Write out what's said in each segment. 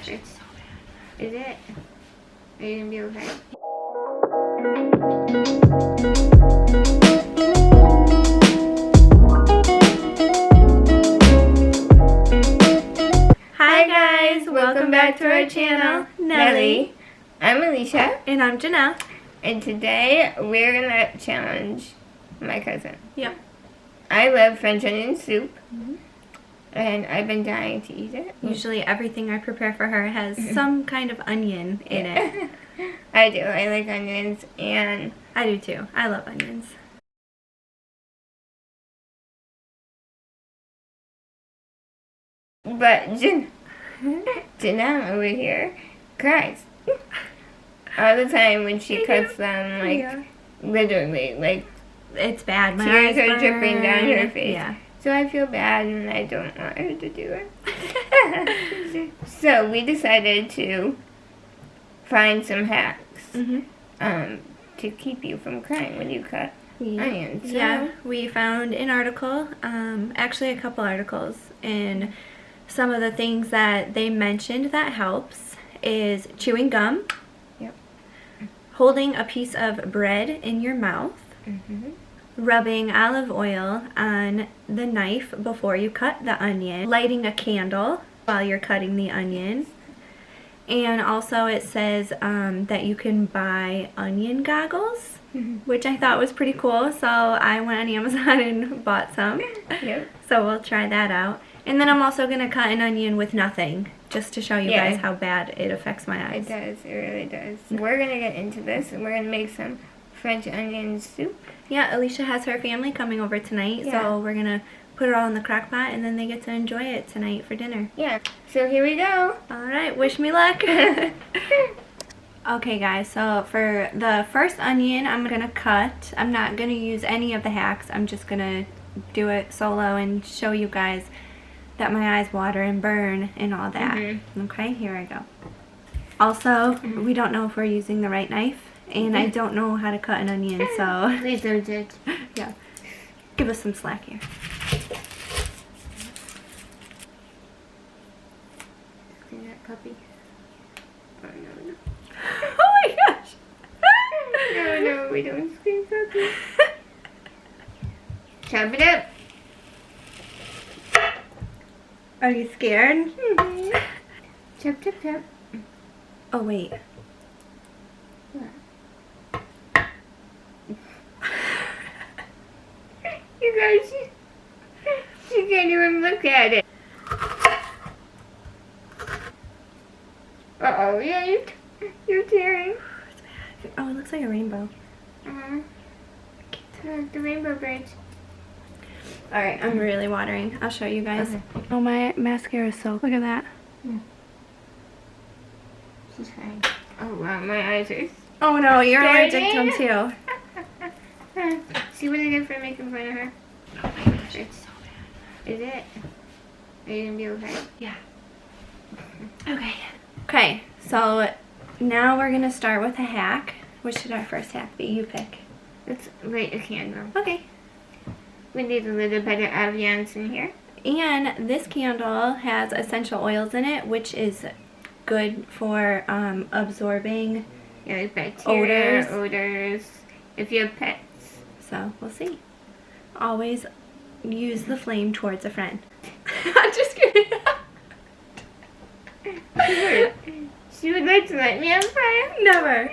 gosh, it's so bad. Is it? Are you gonna be okay? Hi guys, welcome back to our channel, Nellie. I'm Alicia. And I'm Janelle. And today we're gonna challenge my cousin. Yep. I love French onion soup. And I've been dying to eat it. Usually everything I prepare for her has some kind of onion in it. I do. I like onions, and I do too. I love onions. but Janelle over here cries all the time when she cuts them. Like literally, like it's bad. My tears eyes are burn. dripping down her face. Yeah. So I feel bad, and I don't want her to do it. So we decided to find some hacks to keep you from crying when you cut onions. So Yeah, we found an article, actually a couple articles, and some of the things that they mentioned that helps is chewing gum, holding a piece of bread in your mouth, rubbing olive oil on the knife before you cut the onion, lighting a candle while you're cutting the onion, and also it says that you can buy onion goggles, which I thought was pretty cool, so I went on Amazon and bought some. So we'll try that out. And then I'm also going to cut an onion with nothing, just to show you guys how bad it affects my eyes. It does, it really does. We're going to get into this, and we're going to make some French onion soup. Yeah, Alicia has her family coming over tonight, so we're going to put it all in the crock pot, and then they get to enjoy it tonight for dinner. Yeah, so here we go. Alright, wish me luck. Okay guys, so for the first onion I'm going to cut. I'm not going to use any of the hacks. I'm just going to do it solo and show you guys that my eyes water and burn and all that. Okay, here I go. Also, we don't know if we're using the right knife, and I don't know how to cut an onion, so Please don't judge. yeah, give us some slack here. See that puppy? Oh no, no. Oh my gosh! No, we don't scream puppy. Chop it up. Are you scared? Chop, chop, chop. Oh wait. You guys, she can't even look at it. Uh-oh, yeah, you're tearing. Oh, it looks like a rainbow. The rainbow birds. Alright, I'm really watering. I'll show you guys. Oh, my mascara is soaked. Look at that. She's fine. Oh wow, my eyes are... Oh no, you're allergic to them too. See what I did for making fun of her? Oh my gosh, it's so bad. Is it? Are you gonna be okay? Yeah. Okay. Okay, so now we're gonna start with a hack. What should our first hack be? You pick. Let's light a candle. Okay. We need a little bit of ambiance in here. And this candle has essential oils in it, which is good for absorbing like bacteria, odors, if you have pets. So, we'll see. Always use the flame towards a friend. I'm just kidding. She would like to light me on fire. Never.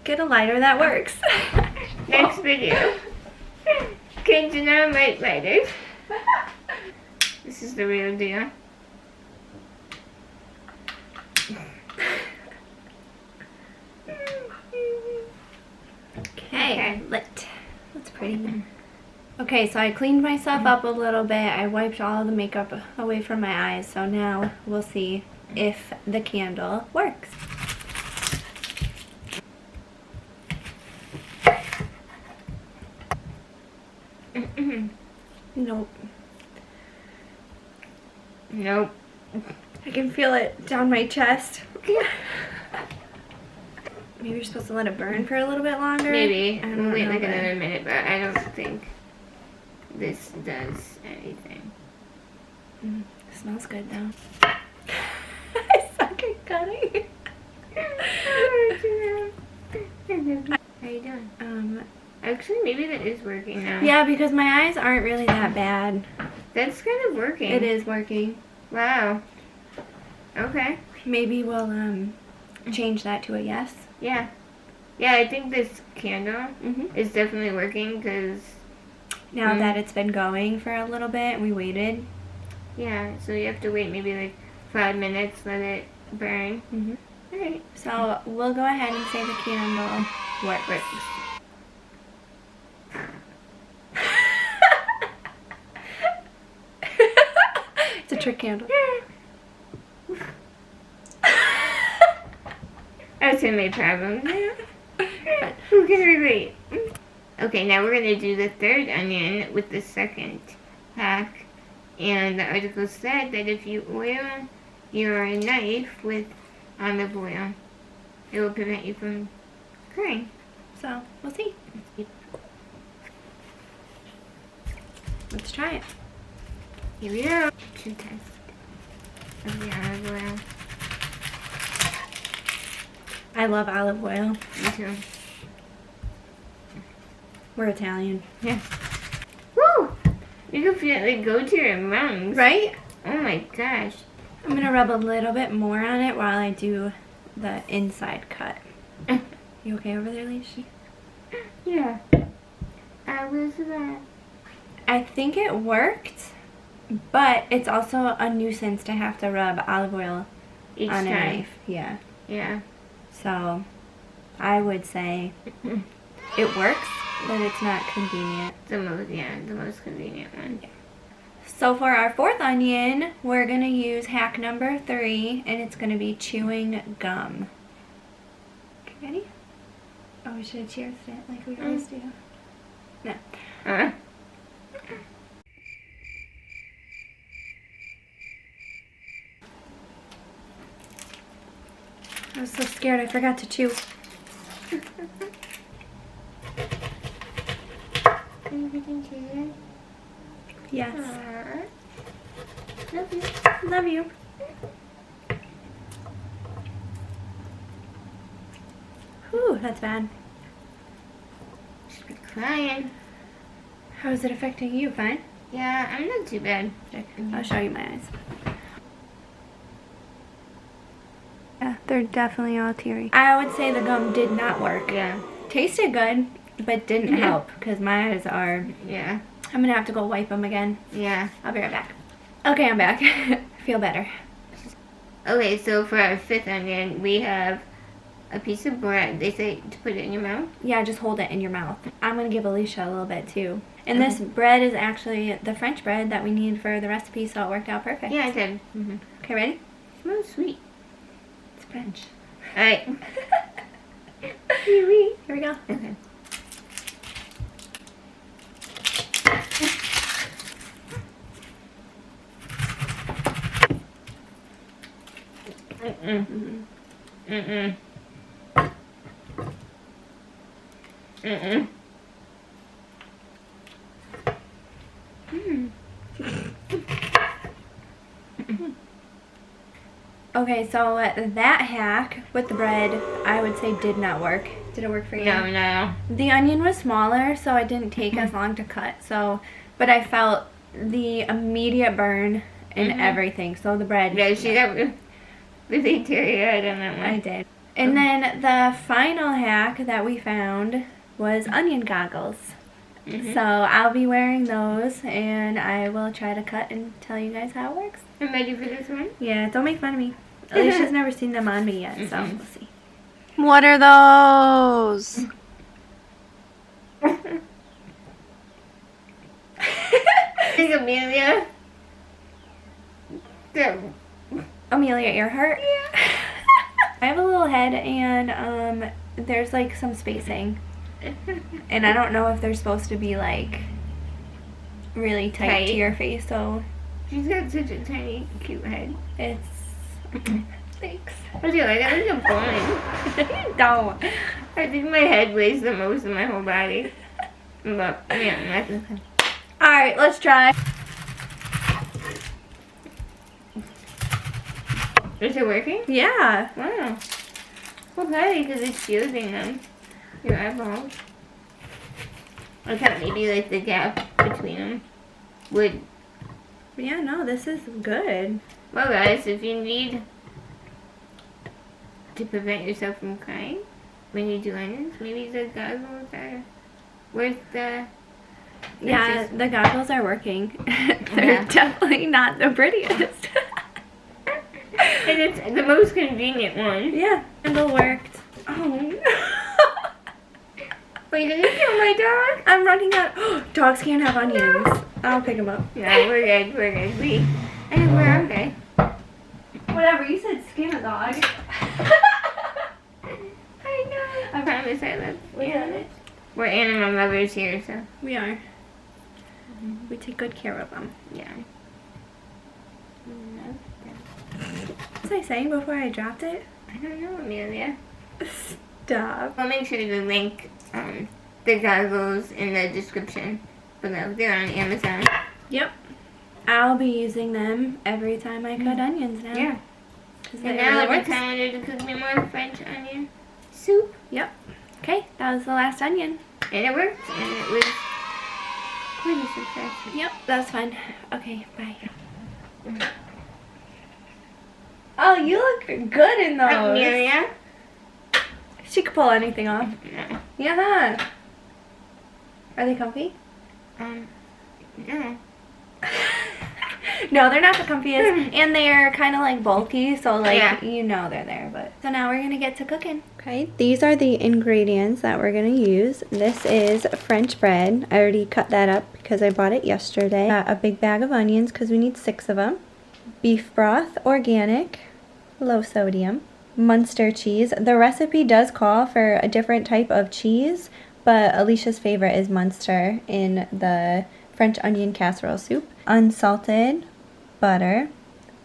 Get a lighter that works. Next video. Can you know light lighters? This is the real deal. Okay, lit. That's pretty. Okay, so I cleaned myself up a little bit. I wiped all the makeup away from my eyes, so now we'll see if the candle works. Nope. Nope. I can feel it down my chest. Maybe you're supposed to let it burn for a little bit longer. Maybe. We'll wait like another minute, but I don't think this does anything. Smells good though. cutting. How you doing? Actually, maybe that is working now. Yeah, because my eyes aren't really that bad. That's kind of working. It is working. Wow. Okay. Maybe we'll change that to a yes. Yeah. Yeah, I think this candle is definitely working because... Now that it's been going for a little bit, we waited. Yeah, so you have to wait maybe like 5 minutes, let it burn. Alright. So we'll go ahead and say the candle works. It's a trick candle. That's gonna make problems. Who can relate? Okay, now we're gonna do the third onion with the second hack. And the article said that if you oil your knife with olive oil, it will prevent you from crying. So we'll see. Let's try it. Here we go. To test of the olive oil. I love olive oil. Me too. We're Italian. Yeah. Woo! You can feel it like go to your lungs. Right? Oh my gosh. I'm gonna rub a little bit more on it while I do the inside cut. You okay over there, Leash? Yeah. How was that? I think it worked, but it's also a nuisance to have to rub olive oil Each on time. a knife. Yeah. Yeah. So I would say it works, but it's not convenient. The most convenient one. Yeah. So for our fourth onion, we're gonna use hack number 3, and it's gonna be chewing gum. Okay, ready? Oh, we should have cheered it like we always do. No. I was so scared I forgot to chew. Yes. Love you. Love you. Whew, that's bad. Should be crying. How is it affecting you? Fine? Yeah, I'm not too bad. Okay, I'll show you my eyes. Yeah, they're definitely all teary. I would say the gum did not work. Yeah. Tasted good, but didn't help because my eyes are... Yeah. I'm gonna have to go wipe them again. Yeah. I'll be right back. Okay, I'm back. Feel better. Okay, so for our fifth onion, we have a piece of bread. They say to put it in your mouth. Yeah, just hold it in your mouth. I'm gonna give Alicia a little bit too. And this bread is actually the French bread that we need for the recipe, so it worked out perfect. Yeah, I did. Okay, ready? It smells sweet. It's French. Alright. Here we go. Okay. Okay, so that hack with the bread, I would say did not work. Did it work for you? No. The onion was smaller, so it didn't take as long to cut. So, but I felt the immediate burn and everything. So the bread. Yeah, she got really teary-eyed on that one. I did. And then the final hack that we found was onion goggles. So I'll be wearing those, and I will try to cut and tell you guys how it works. I'm ready for this one. Yeah, don't make fun of me. Alicia's never seen them on me yet, so we'll see. What are those? I think Amelia. Amelia Earhart? Yeah. I have a little head, and there's like some spacing. And I don't know if they're supposed to be like really tight to your face, so She's got such a tiny, cute head. it's... Thanks. I do like that. Look at mine. Don't. I think my head weighs the most of my whole body. But, yeah, that's okay. Alright, let's try. Is it working? Yeah. Wow. Well, probably because it's shielding them. Your eyeballs. I thought maybe like the gap between them would. Yeah, no, this is good. Well, guys, if you need to prevent yourself from crying when you do onions, maybe the goggles are worth the. Yeah, the goggles are working. They're definitely not the prettiest. And it's the most convenient one. Yeah, candle worked. Oh. Wait, did you kill my dog? I'm running out. Dogs can't have onions. I'll pick them up. No, we're good. We're good. Where are they? Whatever, you said skin a dog. I know. I promise I love it. We're animal lovers here, so. We are. We take good care of them. Yeah. What was I saying before I dropped it? I don't know, Amelia. Stop. I'll make sure to link the goggles in the description below. They're on Amazon. Yep. I'll be using them every time I cut onions now. Yeah. And now it's time to cook me more French onion soup. Yep. Okay, that was the last onion. And it worked. And it was quite a success. Yep, that's fun. Okay, bye. Oh, you look good in those. Amelia? She could pull anything off. No. Yeah. Are they comfy? No. No, they're not the comfiest. And they're kind of like bulky, so like, Yeah. you know they're there. But so now we're going to get to cooking. Okay, these are the ingredients that we're going to use. This is French bread. I already cut that up because I bought it yesterday. Got a big bag of onions because we need 6 of them. Beef broth, organic, low sodium. Munster cheese. The recipe does call for a different type of cheese, but Alicia's favorite is Munster in the French onion casserole soup. Unsalted butter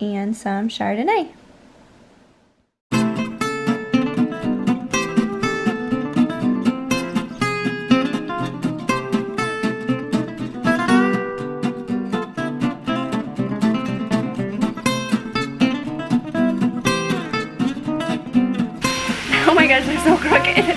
and some Chardonnay. Oh my gosh, they're so crooked.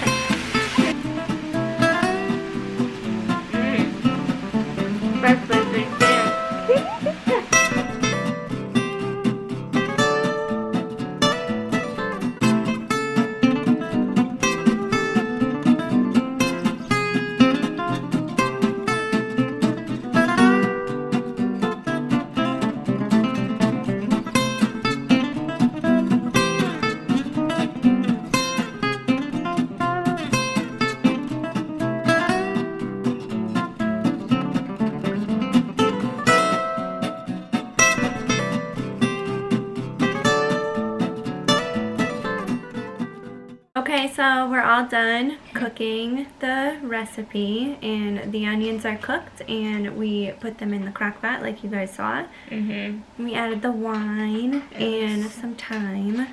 Okay, so we're all done cooking the recipe, and the onions are cooked, and we put them in the crock pot like you guys saw. We added the wine and some thyme.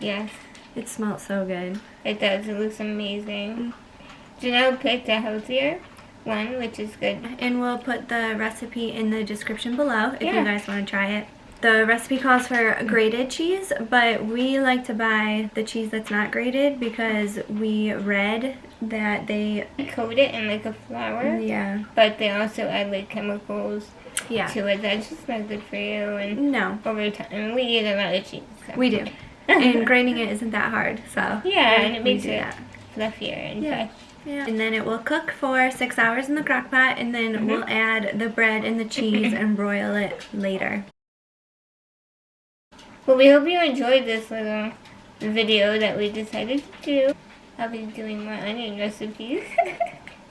Yes. It smells so good. It does. It looks amazing. Janelle picked a healthier one, which is good. And we'll put the recipe in the description below if Yeah. you guys want to try it. The recipe calls for grated cheese, but we like to buy the cheese that's not grated because we read that they Coat it in like a flour. Yeah. But they also add like chemicals Yeah. to it. That's just not good for you. And No, over time, we eat a lot of cheese. So. we do. And grating it isn't that hard, so Yeah, and it we makes do it that. fluffier and Yeah. fresh. Yeah. And then it will cook for 6 hours in the crock pot, and then we'll add the bread and the cheese and broil it later. Well, we hope you enjoyed this little video that we decided to do. I'll be doing more onion recipes.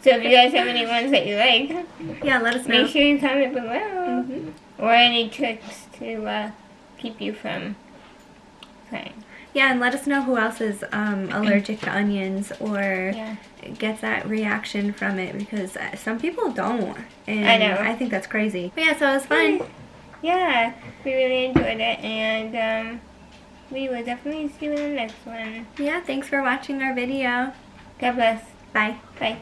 So if you guys have any ones that you like, Yeah, let us know. make sure you comment below. Or any tricks to keep you from crying. Yeah, and let us know who else is allergic to onions or Yeah. gets that reaction from it, because some people don't. And I know. I think that's crazy. But yeah, so it was fun. Yeah, we really enjoyed it, and we will definitely see you in the next one. Yeah, thanks for watching our video. God bless. Bye. Bye.